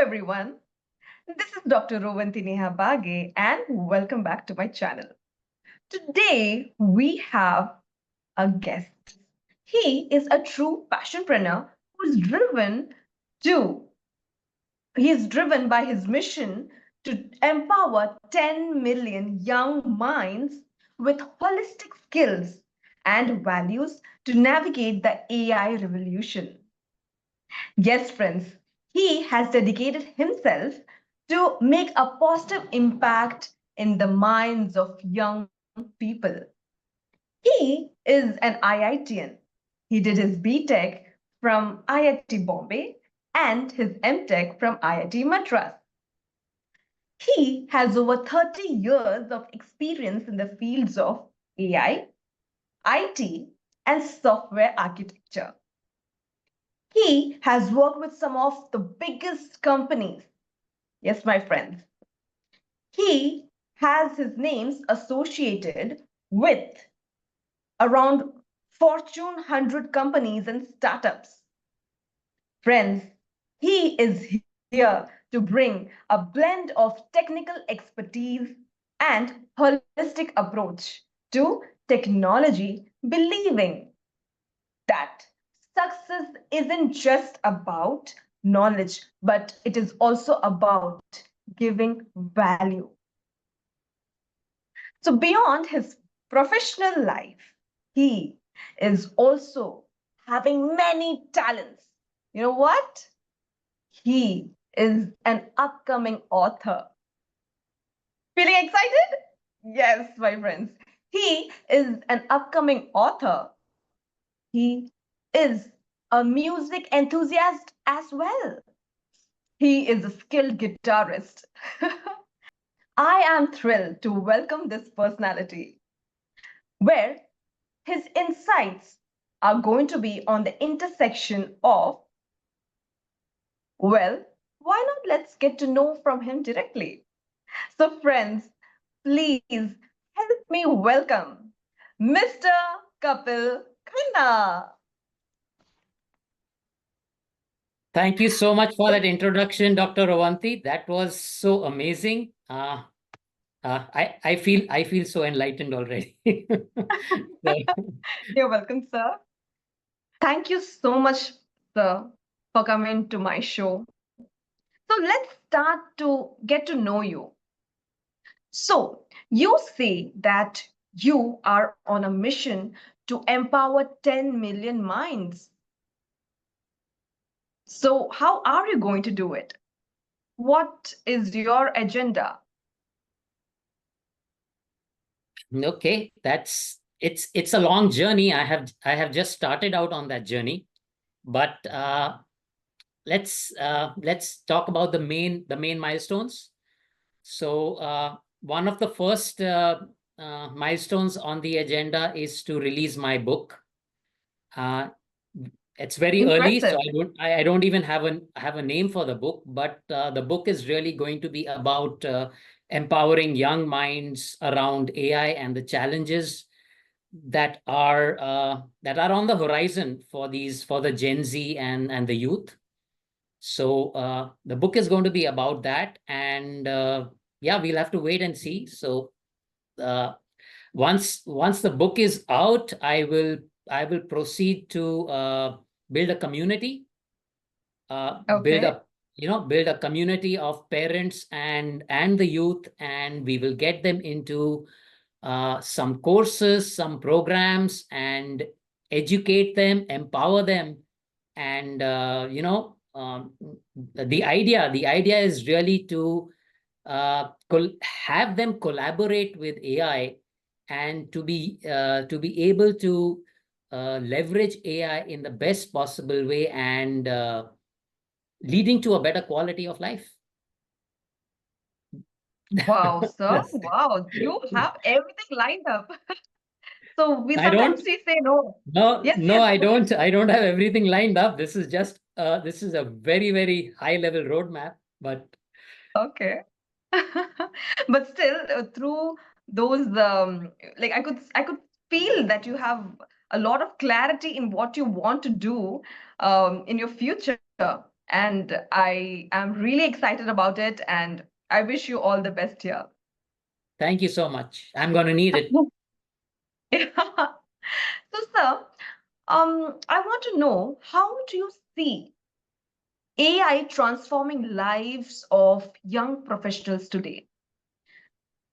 everyone. This is Dr. Rovantini Bage, and welcome back to my channel. Today we have a guest. He is a true passionpreneur to he is driven by his mission to empower 10 million young minds with holistic skills and values to navigate the AI revolution. Yes, friends, he has dedicated himself to make a positive impact in the minds of young people. He is an IITian. He did his BTech from IIT Bombay and his MTech from IIT Madras. He has over 30 years of experience in the fields of AI, IT, and software architecture. He has worked with some of the biggest companies. Yes, my friends. He has his names associated with around Fortune 100 companies and startups. Friends, he is here to bring a blend of technical expertise and holistic approach to technology, believing that success isn't just about knowledge, but it is also about giving value. So, beyond his professional life, he is also having many talents. You know what? He is an upcoming author. Feeling excited? Yes, my friends. He is an upcoming author. He is a music enthusiast as well. He is a skilled guitarist. I am thrilled to welcome this personality, where his insights are going to be on the intersection of, well, why not let's get to know from him directly? So, friends, please help me welcome Mr. Kapil Khanna. Thank you so much for that introduction, Dr. Ravanti. That was so amazing. I feel so enlightened already. You're welcome, sir. Thank you so much, sir, for coming to my show. So let's start to get to know you. So you say that you are on a mission to empower 10 million minds. So how are you going to do it? What is your agenda? Okay, it's a long journey. I have just started out on that journey, but let's talk about the main milestones. So one of the first milestones on the agenda is to release my book. Uh, it's very early, so Impressive. I don't even have a name for the book, but the book is really going to be about empowering young minds around AI and the challenges that are on the horizon for the Gen Z and the youth. So the book is going to be about that, and yeah, we'll have to wait and see. So uh, once the book is out, I will proceed to build a community, build Okay. a build a community of parents and the youth, and we will get them into some courses, some programs, and educate them, empower them, and the idea is really to have them collaborate with AI, and to be able to leverage AI in the best possible way, and leading to a better quality of life. Wow, sir. Yes. Wow, you have everything lined up. So we I sometimes don't. we say no. No, Yes, no, yes, I go ahead. don't. I don't have everything lined up. This is a very, very high level roadmap. But Okay. But still, through those, like I could feel that you have a lot of clarity in what you want to do in your future. And I am really excited about it. And I wish you all the best here. Thank you so much. I'm going to need it. So, sir, I want to know, how do you see AI transforming lives of young professionals today?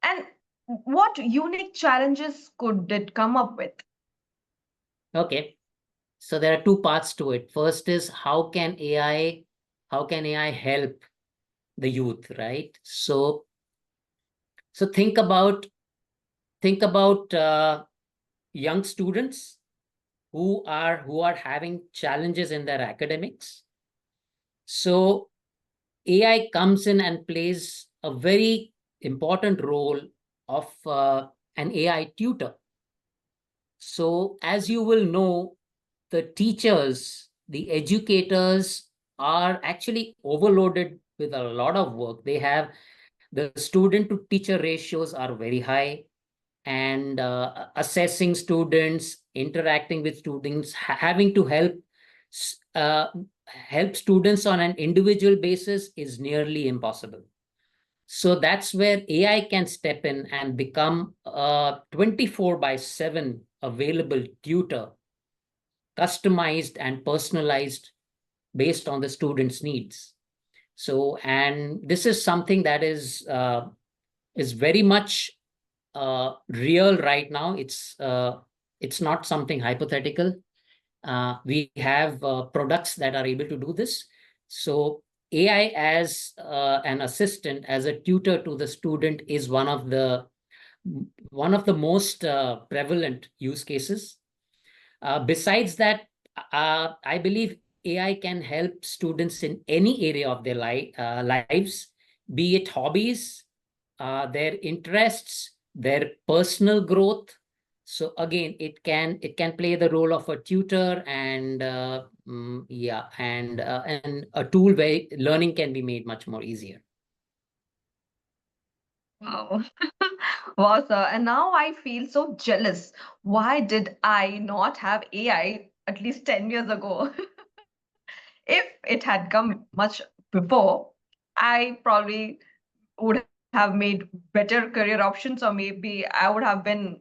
And what unique challenges could it come up with? Okay. So there are two parts to it. First is how can AI help the youth, right? So think about young students who are having challenges in their academics. So AI comes in and plays a very important role of an AI tutor. So as you will know, the teachers, the educators are actually overloaded with a lot of work. They have the student to teacher ratios are very high, and assessing students, interacting with students, having to help students on an individual basis is nearly impossible. So that's where AI can step in and become a 24 by 7 available tutor, customized and personalized based on the student's needs. So, and this is something that is very much real right now. It's not something hypothetical. We have products that are able to do this. So AI as an assistant, as a tutor to the student, is one of the most prevalent use cases. Besides that, I believe AI can help students in any area of their lives, be it hobbies, their interests, their personal growth. So again, it can play the role of a tutor, and yeah, and a tool where learning can be made much more easier. Wow. Wow, sir. And now I feel so jealous. Why did I not have AI at least 10 years ago? If it had come much before, I probably would have made better career options, or maybe I would have been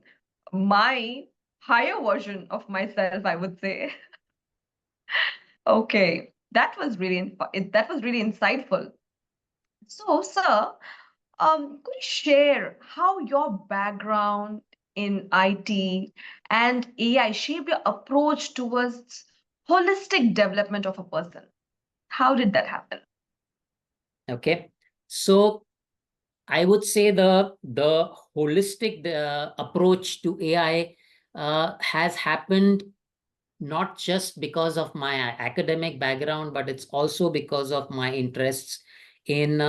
my higher version of myself, I would say. Okay, that was really insightful. So, sir, could you share how your background in IT and AI shaped your approach towards holistic development of a person? How did that happen? Okay, so I would say the holistic approach to AI has happened not just because of my academic background, but it's also because of my interests in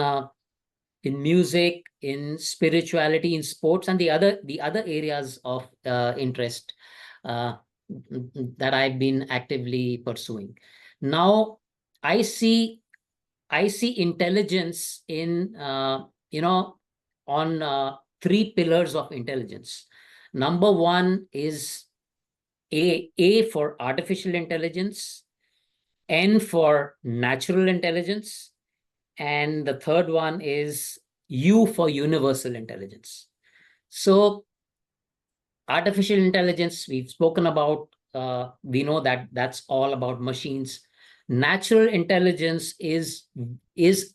music, in spirituality, in sports, and the other areas of interest uh, that I've been actively pursuing. Now, I see I see intelligence in on three pillars of intelligence. Number one is A for artificial intelligence, N for natural intelligence, and the third one is U for universal intelligence. So artificial intelligence, we've spoken about. We know that that's all about machines. Natural intelligence is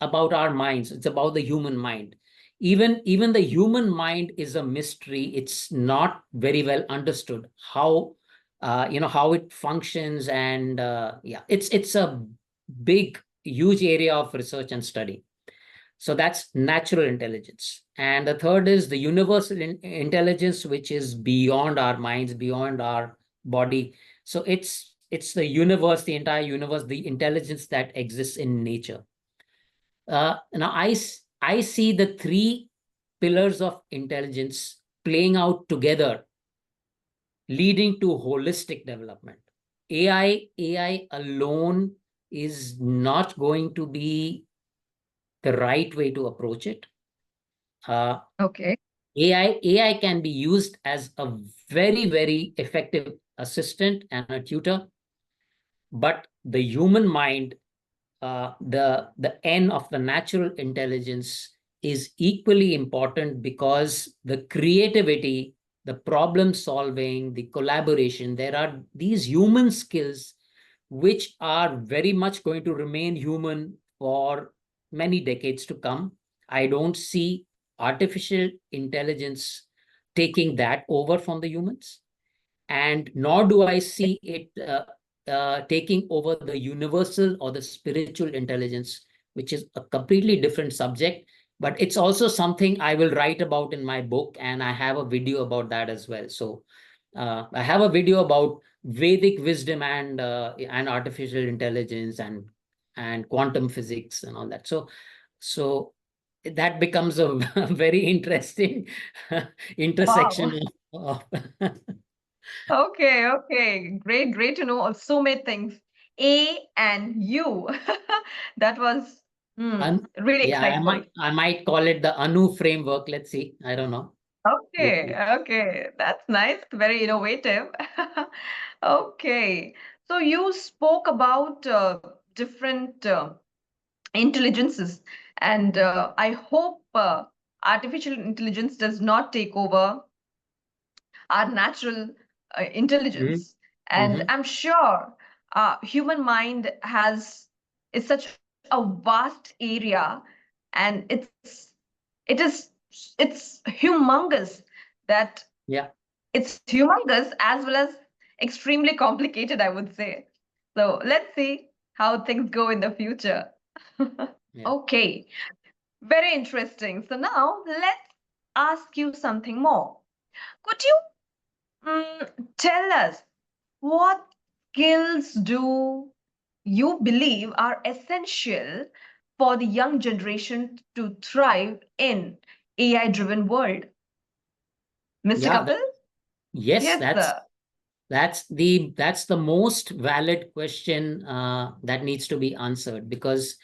about our minds. It's about the human mind. Even the human mind is a mystery. It's not very well understood how it functions, and yeah, it's a big, huge area of research and study. So that's natural intelligence. And the third is the universal intelligence, which is beyond our minds, beyond our body. So it's the universe, the entire universe, the intelligence that exists in nature. Now I see the three pillars of intelligence playing out together, leading to holistic development. AI alone is not going to be the right way to approach it. Uh, Okay. AI can be used as a very, very effective assistant and a tutor, but the human mind the N of the natural intelligence is equally important, because the creativity, the problem solving, the collaboration, there are these human skills which are very much going to remain human for many decades to come. I don't see artificial intelligence taking that over from the humans, and nor do I see it taking over the universal or the spiritual intelligence, which is a completely different subject. But it's also something I will write about in my book, and I have a video about that as well. So I have a video about Vedic wisdom and artificial intelligence and quantum physics and all that. So that becomes a very interesting intersection Wow. of Okay, okay. Great, great to know so many things. A and U. That was really Yeah, insightful. I might call it the Anu framework. Let's see. I don't know. Let's Okay, see. okay. That's nice. Very innovative. Okay. So you spoke about different intelligences, and I hope artificial intelligence does not take over our natural Mm-hmm. intelligence. And Mm-hmm. I'm sure human mind has is such a vast area, and it's humongous, that Yeah, it's humongous as well as extremely complicated, I would say. So let's see how things go in the future. yeah. Okay, very interesting. So now let's ask you something more. Could you tell us, what skills do you believe are essential for the young generation to thrive in AI driven world? Mr. Yeah, Kapil? yes, Yes, sir. that's the most valid question that needs to be answered, because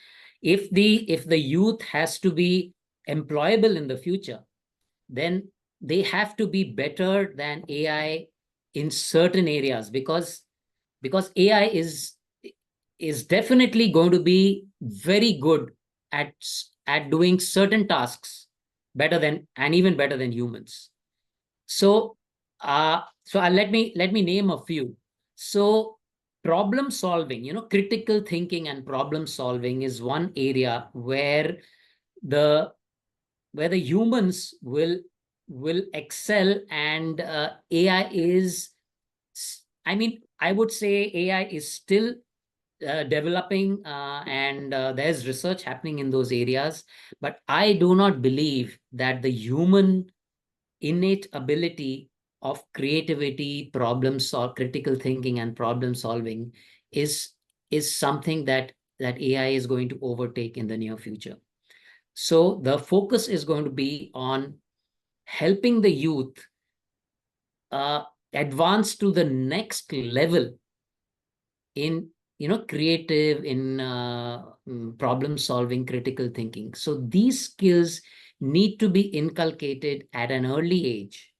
if the youth has to be employable in the future, then they have to be better than AI in certain areas, because AI is definitely going to be very good at doing certain tasks better than, and even better than, humans. So let me name a few. So problem solving, critical thinking and problem solving is one area the where the humans will excel, and AI is, I mean, I would say AI is still developing, and there's research happening in those areas. But I do not believe that the human innate ability of creativity, critical thinking, and problem solving is is something that AI is going to overtake in the near future. So the focus is going to be on helping the youth uh, advance to the next level in, creative, in problem solving, critical thinking. So these skills need to be inculcated at an early age.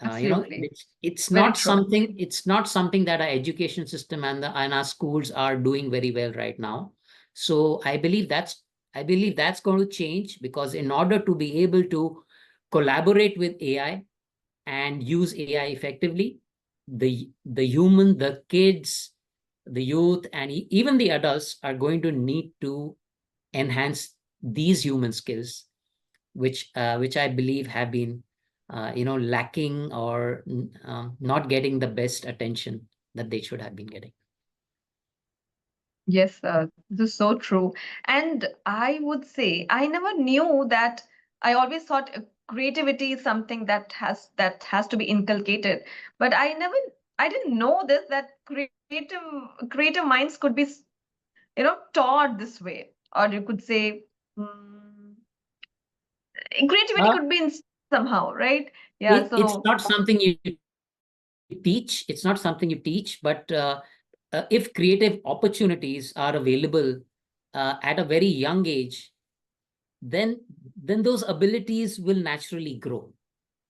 Absolutely. It's Very not true. something, that our education system and our schools are doing very well right now. So I believe that's going to change, because in order to be able to collaborate with AI and use AI effectively, the kids, the youth, and even the adults are going to need to enhance these human skills, which I believe have been lacking, or not getting the best attention that they should have been getting. Yes, this is so true. And I would say I never knew that. I always thought creativity is something that has to be inculcated. But I didn't know this, that creative minds could be taught this way, or you could say mm, creativity Uh, could be in somehow, right? Yeah. it's So not something you teach. It's not something you teach, but if creative opportunities are available at a very young age, then those abilities will naturally grow,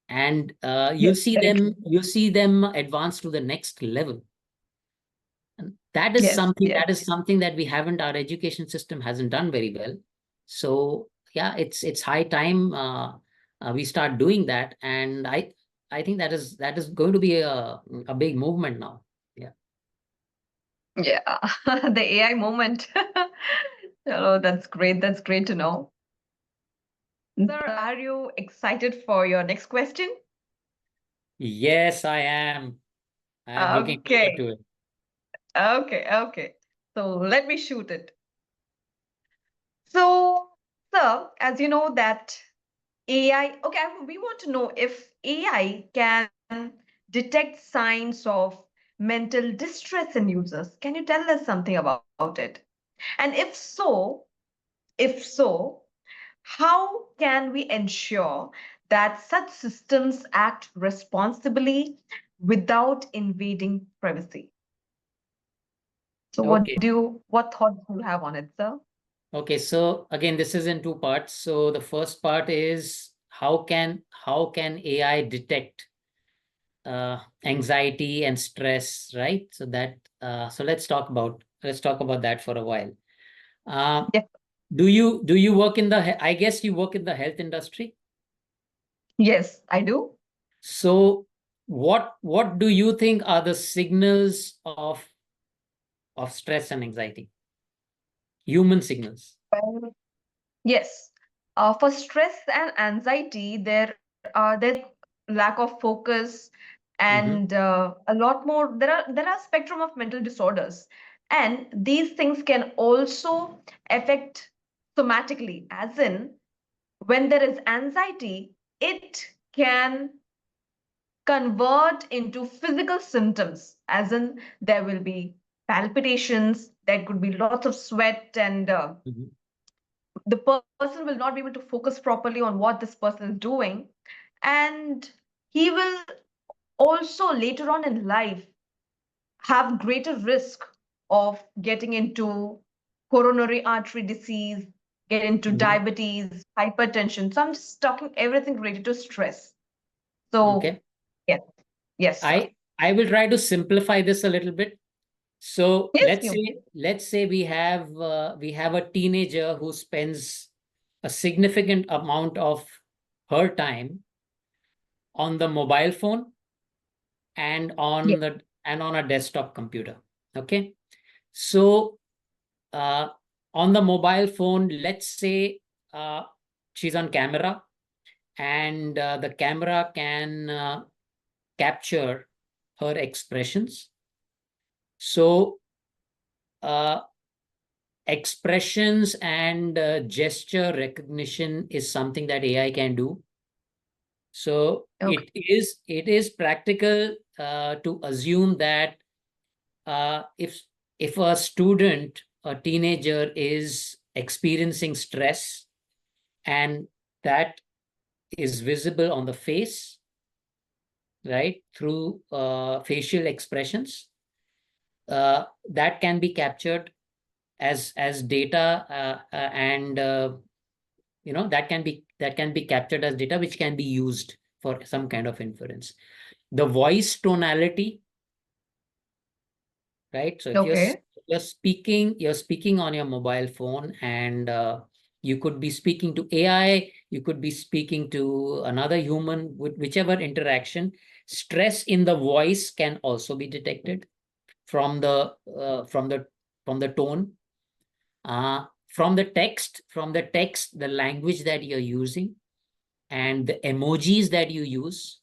and yes, very true. you'll see them advance to the next level. that is Yes, something yes. that we haven't, our education system hasn't done very well. So yeah, it's high time we start doing that, and I think that is going to be a big movement now. Yeah. Yeah, the AI moment. Oh, that's great. That's great to know. Sir, are you excited for your next question? Yes, I am looking forward Okay, to it. okay. So let me shoot it. So, sir, as you know that AI, okay, we want to know if AI can detect signs of mental distress in users. Can you tell us something about it? And if so, how can we ensure that such systems act responsibly without invading privacy? So Okay. what thoughts do you have on it, sir? Okay, so again, this is in two parts. So the first part is how can AI detect anxiety and stress, right? So let's talk about that for a while. Uh, Yes, do you work in I guess you work in the health industry. yes, I do. So what do you think are the signals of stress and anxiety? Human signals. Well, yes. For stress and anxiety, there's lack of focus Mm-hmm, and a lot more. There are spectrum of mental disorders, and these things can also affect somatically, as in when there is anxiety, it can convert into physical symptoms, as in there will be palpitations, there could be lots of sweat, and mm-hmm, the person will not be able to focus properly on what this person is doing. And he will also later on in life have greater risk of getting into coronary artery disease, get into mm-hmm. diabetes, hypertension. So I'm just talking everything related to stress. So Okay. yes, yes, sir. I will try to simplify this a little bit. So Yes, let's you. say let's say we have a teenager who spends a significant amount of her time on the mobile phone and Yes, on a desktop computer. Okay. So uh, on the mobile phone, let's say uh, she's on camera, and the camera can capture her expressions. So uh, expressions and gesture recognition is something that AI can do. So okay, it is practical to assume that if a student, a teenager, is experiencing stress, and that is visible on the face, right, through facial expressions, that can be captured as data, and that can be captured as data which can be used for some kind of inference. The voice tonality, right? So if okay, you're speaking on your mobile phone, and you could be speaking to AI, you could be speaking to another human, with whichever interaction, stress in the voice can also be detected from the tone, from the text, the language that you're using, and the emojis that you use,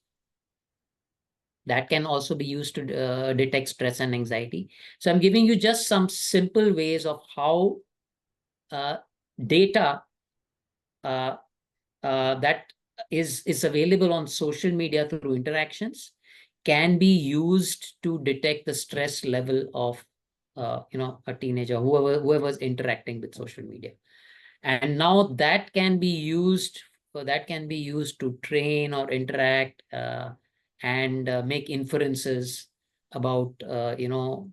that can also be used to detect stress and anxiety. So I'm giving you just some simple ways of how uh, data uh, that is available on social media through interactions can be used to detect the stress level of a teenager, whoever's interacting with social media. And now that can be used to train or interact, and make inferences about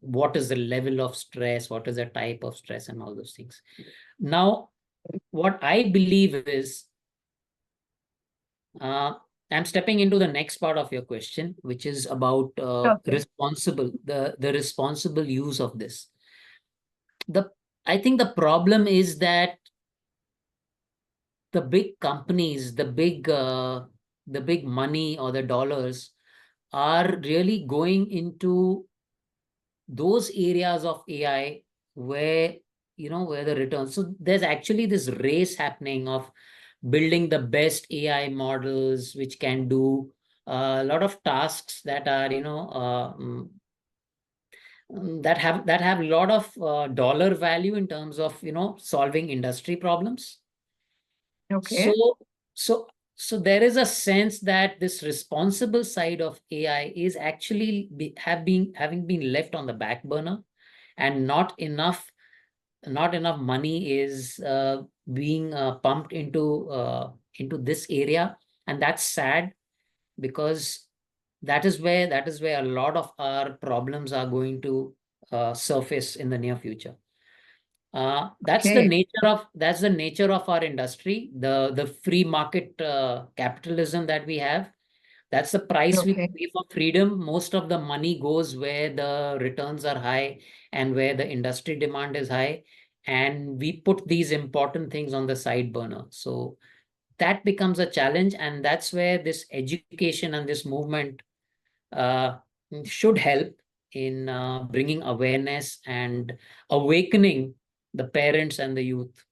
what is the level of stress, what is the type of stress, and all those things. Now, what I believe is, uh, I'm stepping into the next part of your question, which is about okay, responsible use of this. the I think the problem is that the big companies, the big money or the dollars are really going into those areas of AI where, where the returns. So there's actually this race happening of building the best AI models which can do a lot of tasks that are, that have a lot of dollar value in terms of, solving industry problems. Okay. So, so, so there is a sense that this responsible side of AI is actually having been left on the back burner, and not enough money is being pumped into this area, and that's sad, because that is where a lot of our problems are going to surface in the near future. Okay. That's the nature of our industry, the free market capitalism that we have. That's the price we Okay. pay for freedom. Most of the money goes where the returns are high and where the industry demand is high, and we put these important things on the side burner. So that becomes a challenge, and that's where this education and this movement uh, should help in bringing awareness and awakening the parents and the youth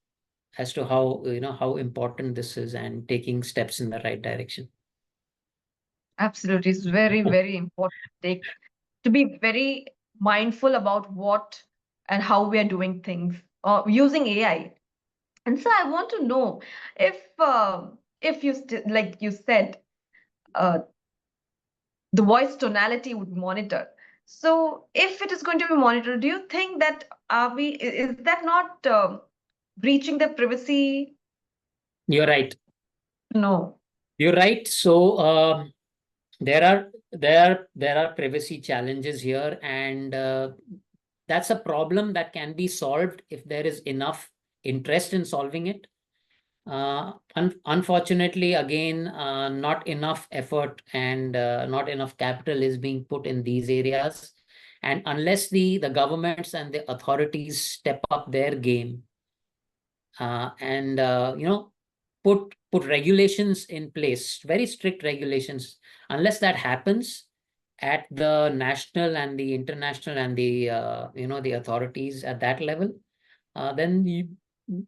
as to how important this is, and taking steps in the right direction. Absolutely. It's very, very important to take to be very mindful about what and how we are doing things using AI. And so I want to know if like you said, uh, the voice tonality would monitor. So if it is going to be monitored, do you think that is that not breaching the privacy? You're right. No. You're right. So there are privacy challenges here, and that's a problem that can be solved if there is enough interest in solving it. Unfortunately, again, not enough effort and not enough capital is being put in these areas. And unless the governments and the authorities step up their game, and put regulations in place, very strict regulations, unless that happens at the national and the international and the authorities at that level, then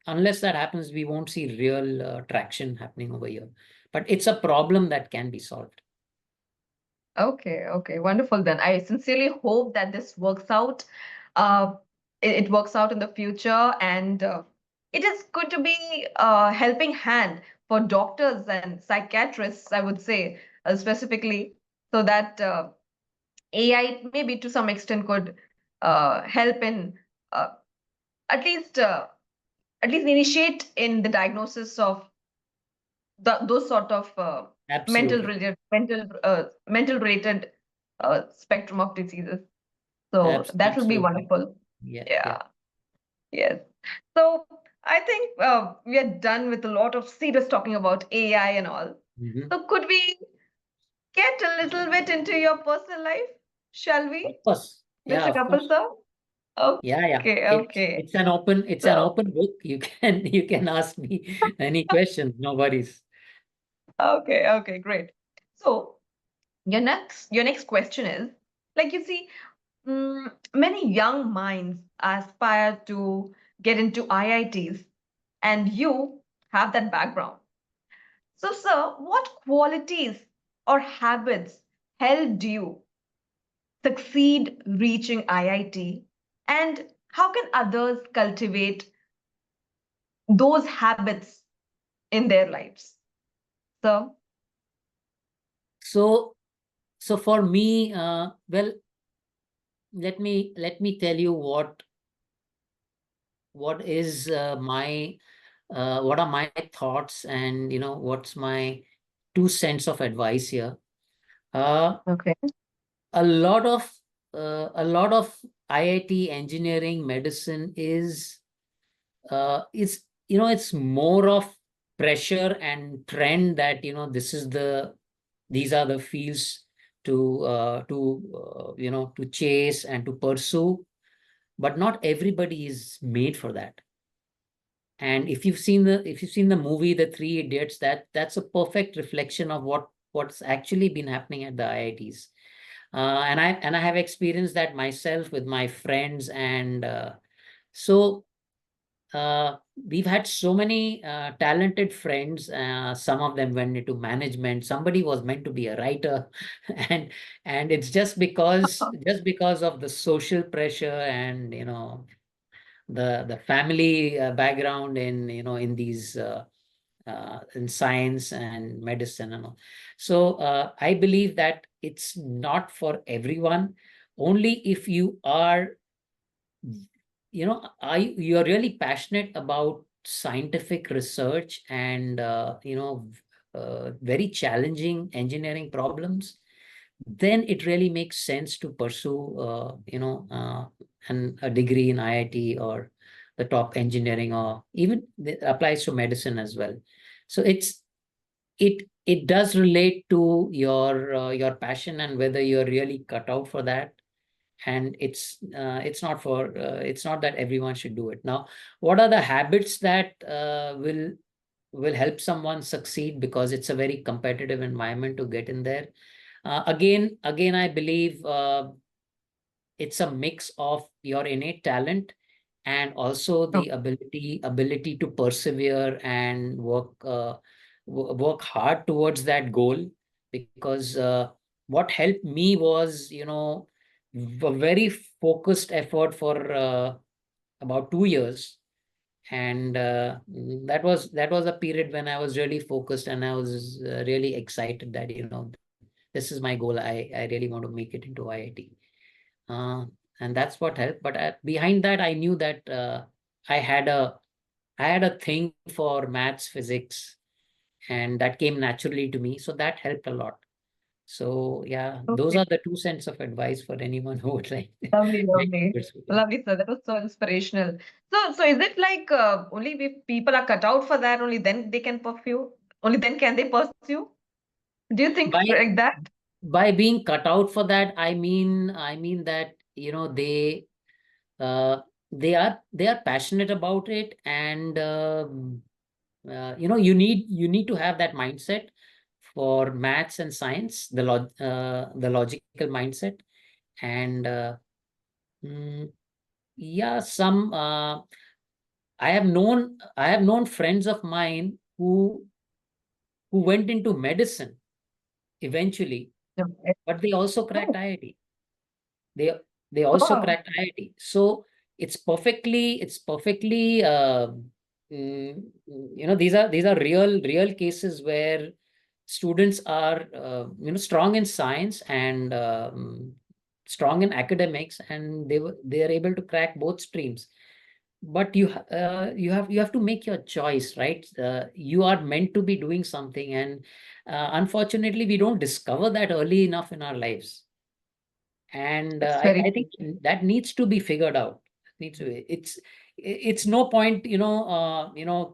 unless that happens, we won't see real traction happening over here. But it's a problem that can be solved. Okay, okay, wonderful then. I sincerely hope that this works out. Uh, it works out in the future, and it is going to be a helping hand for doctors and psychiatrists, I would say, specifically, so that AI maybe to some extent could help in uh, at least uh, at least initiate in the diagnosis of those sort of Absolutely. mental related spectrum of diseases. So that will be Absolutely. wonderful. Yeah, yeah. Yeah. Yes. So I think we are done with a lot of serious talking about AI and all. Mhm. So could we get a little bit into your personal life? Shall Of we, course. Yeah, Mr. of Kapil course. sir? Yeah, yeah. Okay, okay. It's an So open book. You can you can ask me any questions. No worries. okay, okay, great. So your next question is, like you see, many young minds aspire to get into IITs, and you have that background. So, sir, what qualities or habits helped you succeed reaching IIT, and how can others cultivate those habits in their lives? So, So for me, well, let me tell you what is my what are my thoughts, and what's my 2 cents of advice here. Uh, okay, a lot of IIT engineering medicine it's more of pressure and trend that these are the fields to chase and to pursue. but not everybody is made for that. And if you've seen the movie The Three Idiots, that's a perfect reflection of what's actually been happening at the IITs. And I have experienced that myself with my friends, and so we've had so many talented friends. Some of them went into management. Somebody was meant to be a writer, and and it's just because of the social pressure and the family background in these in science and medicine and all. So I believe that it's not for everyone. Only if you are you're really passionate about scientific research and very challenging engineering problems, then it really makes sense to pursue a degree in IIT or the top engineering, or even it applies to medicine as well. So it does relate to your passion and whether you're really cut out for that. And it's not that everyone should do it. Now, what are the habits that will help someone succeed, because it's a very competitive environment to get in there? Again, I believe it's a mix of your innate talent and also Oh, the ability to persevere and work hard towards that goal. Because what helped me was a very focused effort for about 2 years. And that was a period when I was really focused, and I was really excited that this is my goal. I really want to make it into IIT. uh, and that's what helped. But behind that, I knew that I had a I had a thing for maths, physics, and that came naturally to me. So that helped a lot. So yeah, those okay. are the 2 cents of advice for anyone who would like Lovely, like to lovely. pursue that. Lovely, sir. That was so inspirational. So is it like only if people are cut out for that, only then they can pursue? Only then can they pursue? Do you think By like that? by being cut out for that, I mean that uh, they are passionate about it. And you need to have that mindset for maths and science, the logical mindset. And mm, yeah, some I have known friends of mine who went into medicine eventually, Okay. but they also cracked Oh, IIT. They also wow. cracked IIT. So it's perfectly these are real cases where students are strong in science and strong in academics, and they are able to crack both streams. But you have to make your choice, right? You are meant to be doing something, and unfortunately we don't discover that early enough in our lives. And It's I, very I true. think that needs to be figured out. It's no point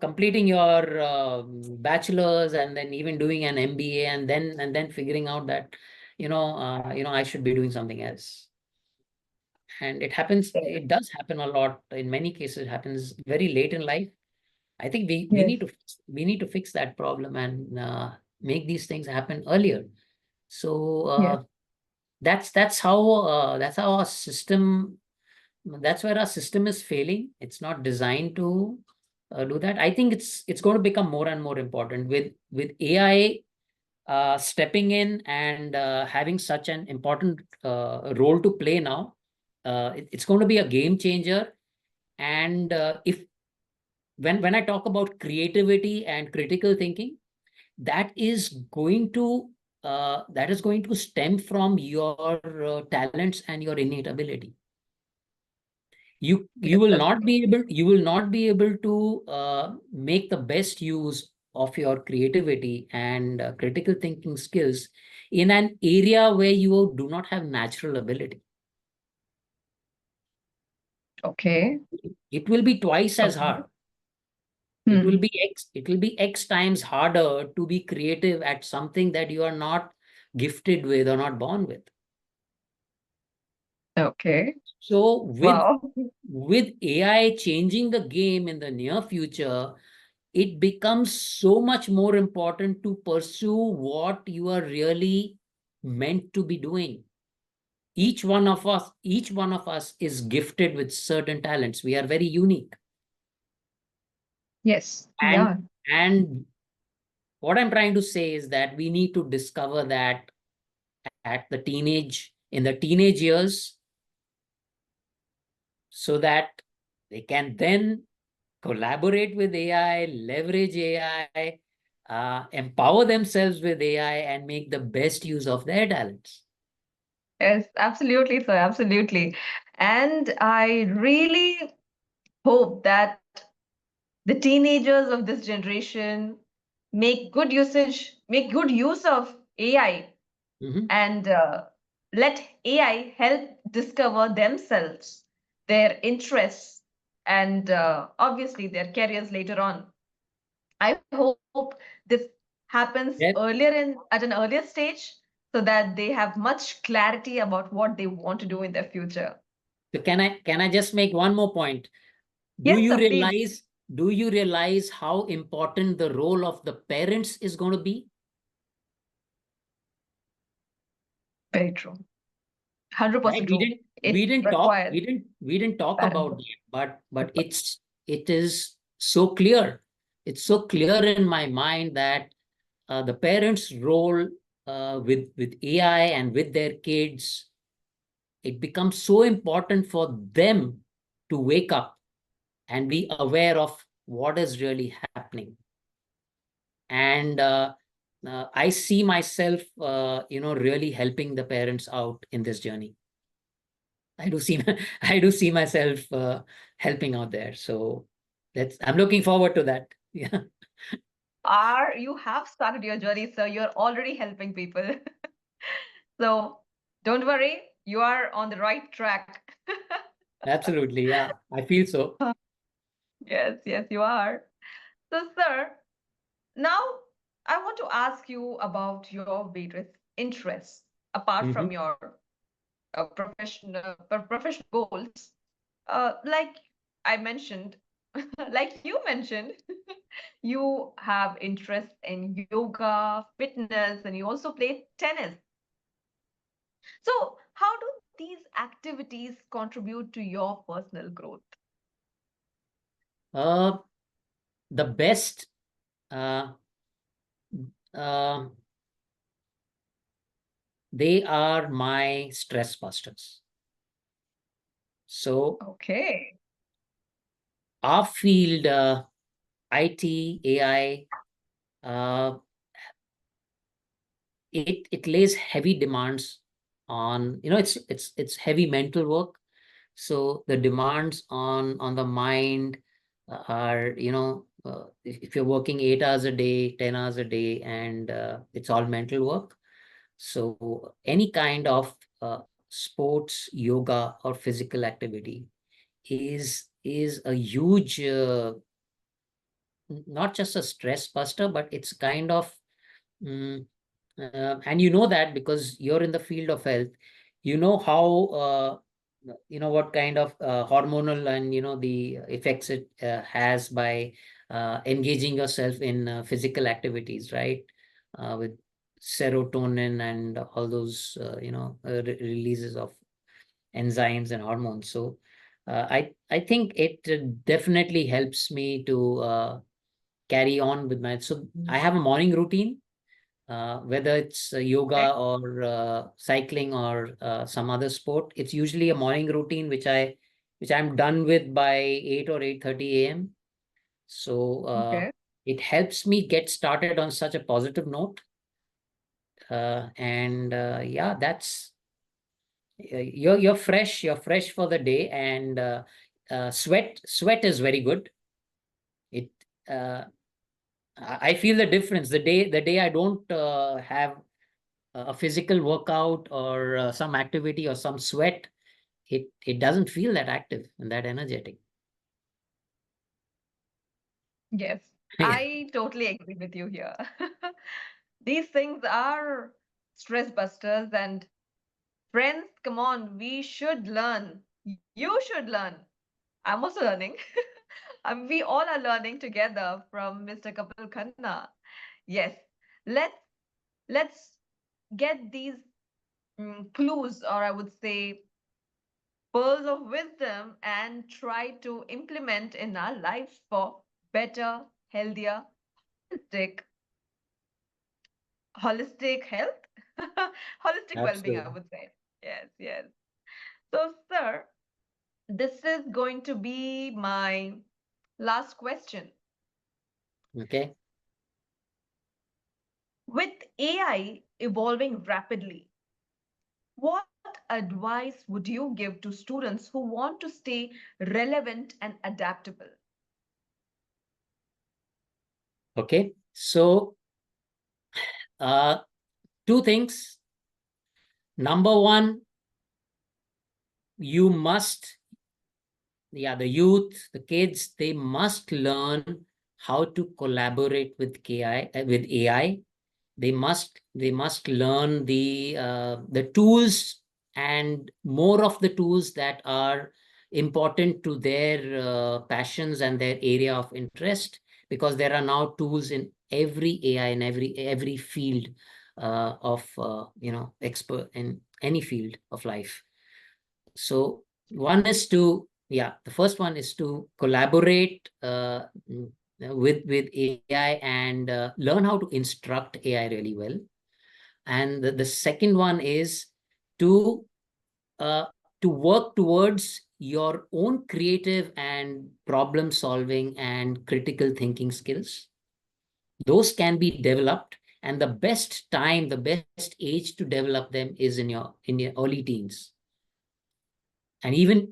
completing your bachelor's and then even doing an MBA and then figuring out that I should be doing something else. And it does happen a lot. In many cases it happens very late in life. I think we Yes, need to fix that problem and make these things happen earlier. So yes. that's how our system that's where our system is failing. It's not designed to do that. I think it's going to become more and more important with AI stepping in and having such an important role to play now. It's going to be a game changer. And if when I talk about creativity and critical thinking, that is going to stem from your talents and your innate ability. You Yes, will not agree. be able you will not be able to make the best use of your creativity and critical thinking skills in an area where you do not have natural ability. Okay. It will be twice as Okay. hard. Hmm. It will be X times harder to be creative at something that you are not gifted with or not born with. Okay. So Wow. with AI changing the game in the near future, it becomes so much more important to pursue what you are really meant to be doing. Each one of us is gifted with certain talents. We are very unique. Yes, we And are. and what I'm trying to say is that we need to discover that in the teenage years, so that they can then collaborate with AI, leverage AI, empower themselves with AI, and make the best use of their talents. Yes, absolutely, sir. Absolutely. And I really hope that the teenagers of this generation make good use of AI, Mhm. and let AI help discover themselves, their interests, and obviously their careers later on. I hope this happens Yeah. at an earlier stage, so that they have much clarity about what they want to do in their future. So can I just make one more point? Do Yes, you sir, please. realize do you realize how important the role of the parents is going to be? Very true. Right? 100% We true. didn't It we didn't talk requires we didn't talk about parenthood. that, but it is so clear. It's so clear in my mind that the parents' role with AI and with their kids, it becomes so important for them to wake up and be aware of what is really happening. And I see myself, really helping the parents out in this journey. I do see I do see myself helping out there. So I'm looking forward to that. Yeah, You have started your journey, sir. You're already helping people. So don't worry, you are on the right track. absolutely. Yeah, I feel so. Yes, yes, you are. So, sir, now I want to ask you about your various interests apart from Mhm. your professional goals. Like I mentioned, like you mentioned, you have interest in yoga, fitness, and you also play tennis. So, how do these activities contribute to your personal growth? Uh, the best, uh, uh, they are my stress busters. So Okay. our field, IT, AI, uh, it lays heavy demands on, it's heavy mental work. So the demands on the mind are, if you're working 8 hours a day, 10 hours a day, and it's all mental work. So any kind of sports, yoga, or physical activity is a huge, not just a stress buster, but it's kind of, mm, and you know that because you're in the field of health. You know how, what kind of hormonal and the effects it has by engaging yourself in physical activities, right? With serotonin and all those releases of enzymes and hormones. So I think it definitely helps me to carry on with my. So I have a morning routine, whether it's Okay. yoga or cycling or some other sport. It's usually a morning routine which I'm done with by 8 or 8:30 a.m. So Okay. it helps me get started on such a positive note. And yeah, that's you're fresh for the day, and sweat is very good. It uh, I feel the difference the day I don't have a physical workout or some activity or some sweat. It doesn't feel that active and that energetic. Yes, Yeah. I totally agree with you here. These things are stress busters, and friends, come on, we should learn. You should learn. I'm also learning. We all are learning together from Mr. Kapil Khanna. Yes, let's let's get these clues, or I would say pearls of wisdom, and try to implement in our lives for better, healthier, holistic, holistic health, holistic well-being, I Absolutely. would say. Yes, yes. So, sir, this is going to be my last question. Okay. With AI evolving rapidly, what advice would you give to students who want to stay relevant and adaptable? Okay. So, uh, two things. Number one, you must, yeah, the youth, the kids, they must learn how to collaborate with with AI. They must learn the tools, and more of the tools that are important to their passions and their area of interest, because there are now tools in every AI, in every field of expert in any field of life. So one is to, yeah, the first one is to collaborate with AI, and learn how to instruct AI really well. And the second one is to uh, to work towards your own creative and problem solving and critical thinking skills. Those can be developed, and the best age to develop them is in your early teens, and even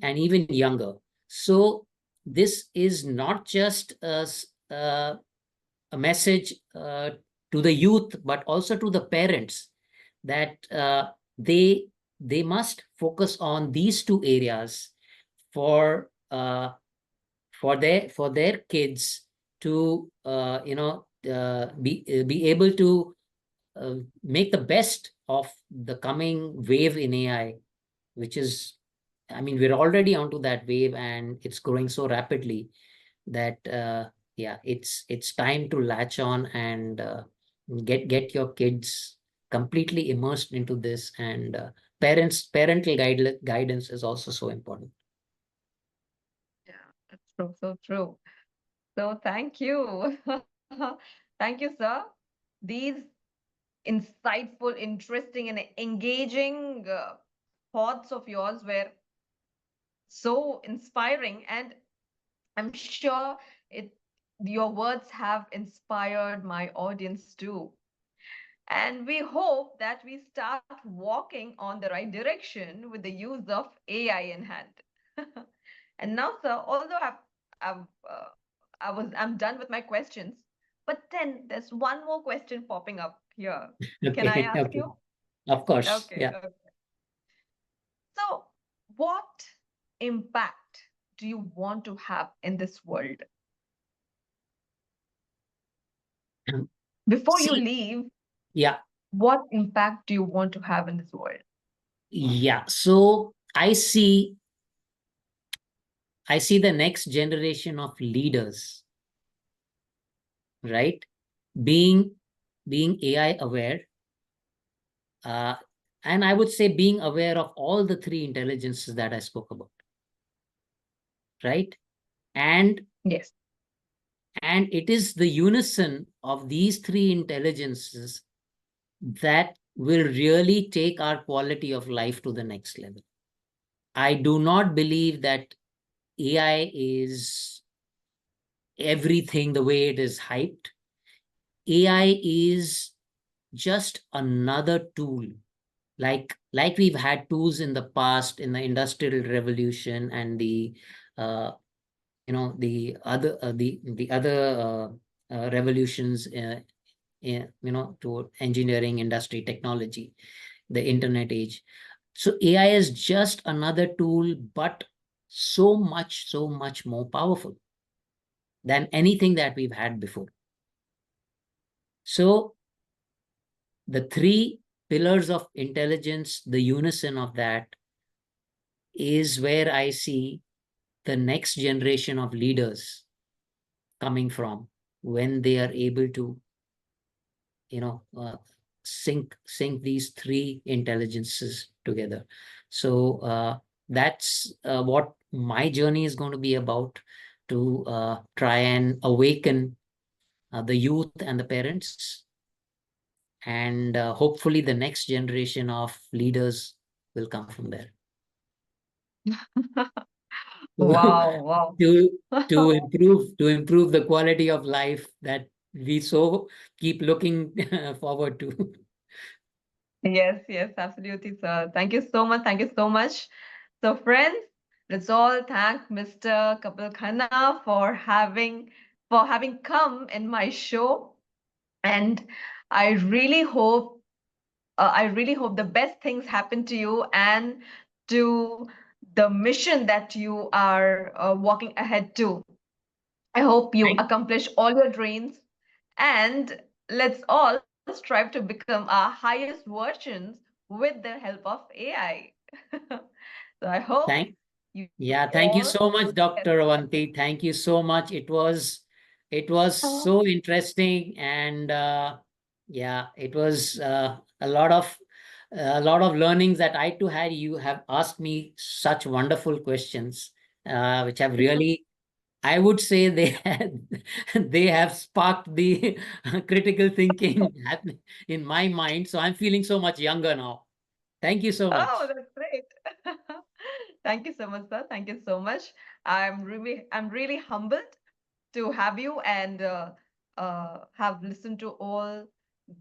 younger. So this is not just a message to the youth, but also to the parents, that they they must focus on these two areas for their kids to be able to make the best of the coming wave in AI, which is, I mean, we're already onto that wave, and it's growing so rapidly that yeah, it's time to latch on and get your kids completely immersed into this. And parental guidance is also so important. Yeah, that's so true. So thank you. Thank you, sir. These insightful, interesting, and engaging thoughts of yours were so inspiring, and I'm sure it your words have inspired my audience too. And we hope that we start walking on the right direction with the use of AI in hand. And now, sir, although I'm done with my questions, but then there's one more question popping up here. Can I Okay. ask Okay. you? Of course. Okay, Yeah. okay. So, what impact do you want to have in this world? Before you See. leave, Yeah. what impact do you want to have in this world? Yeah. So I see the next generation of leaders, right? Being being AI aware, uh, and I would say being aware of all the three intelligences that I spoke about, right? And Yes. and it is the unison of these three intelligences that will really take our quality of life to the next level. I do not believe that AI is everything the way it is hyped. AI is just another tool, like we've had tools in the past, in the industrial revolution, and uh, the other revolutions, to engineering, industry, technology, the internet age. So AI is just another tool, but so much more powerful than anything that we've had before. So the three pillars of intelligence, the unison of that, is where I see the next generation of leaders coming from, when they are able to, you know, sync these three intelligences together. So that's what my journey is going to be about, to try and awaken the youth and the parents, and hopefully the next generation of leaders will come from there. Wow, to wow. to improve the quality of life that we so keep looking forward to. Yes, yes, absolutely, sir. Thank you so much. Thank you so much. So, friends, let's all thank Mr. Kapil Khanna for having come in my show. And I really hope I really hope the best things happen to you and to the mission that you are walking ahead to. I hope you Thank, accomplish all your dreams, and let's all strive to become our highest versions with the help of AI. So I hope thank, you yeah, all thank you so get much, Dr. Avanti. Thank you so much. It was so interesting, and yeah, it was a lot of learnings that I too had. You have asked me such wonderful questions, which have really, I would say, they have sparked the critical thinking in my mind. So I'm feeling so much younger now. Thank you so Oh, much. that's great. Thank you so much, sir. Thank you so much. I'm really humbled to have you and have listened to all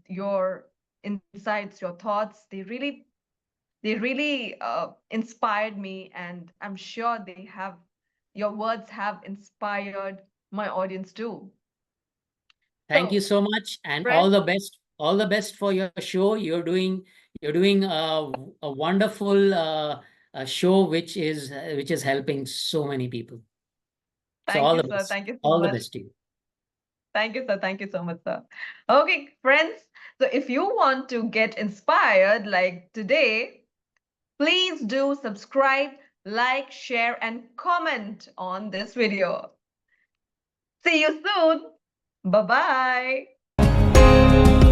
your insights, your thoughts. They really inspired me, and I'm sure your words have inspired my audience too. Thank you So, so much, and friends, all the best. All the best for your show. You're doing a wonderful show, which is helping so many people. So thank all you, the sir. best. Thank you so All the much. best to you. Thank you, sir. Thank you so much, sir. Okay, friends. So, if you want to get inspired like today, please do subscribe, like, share, and comment on this video. See you soon. Bye bye.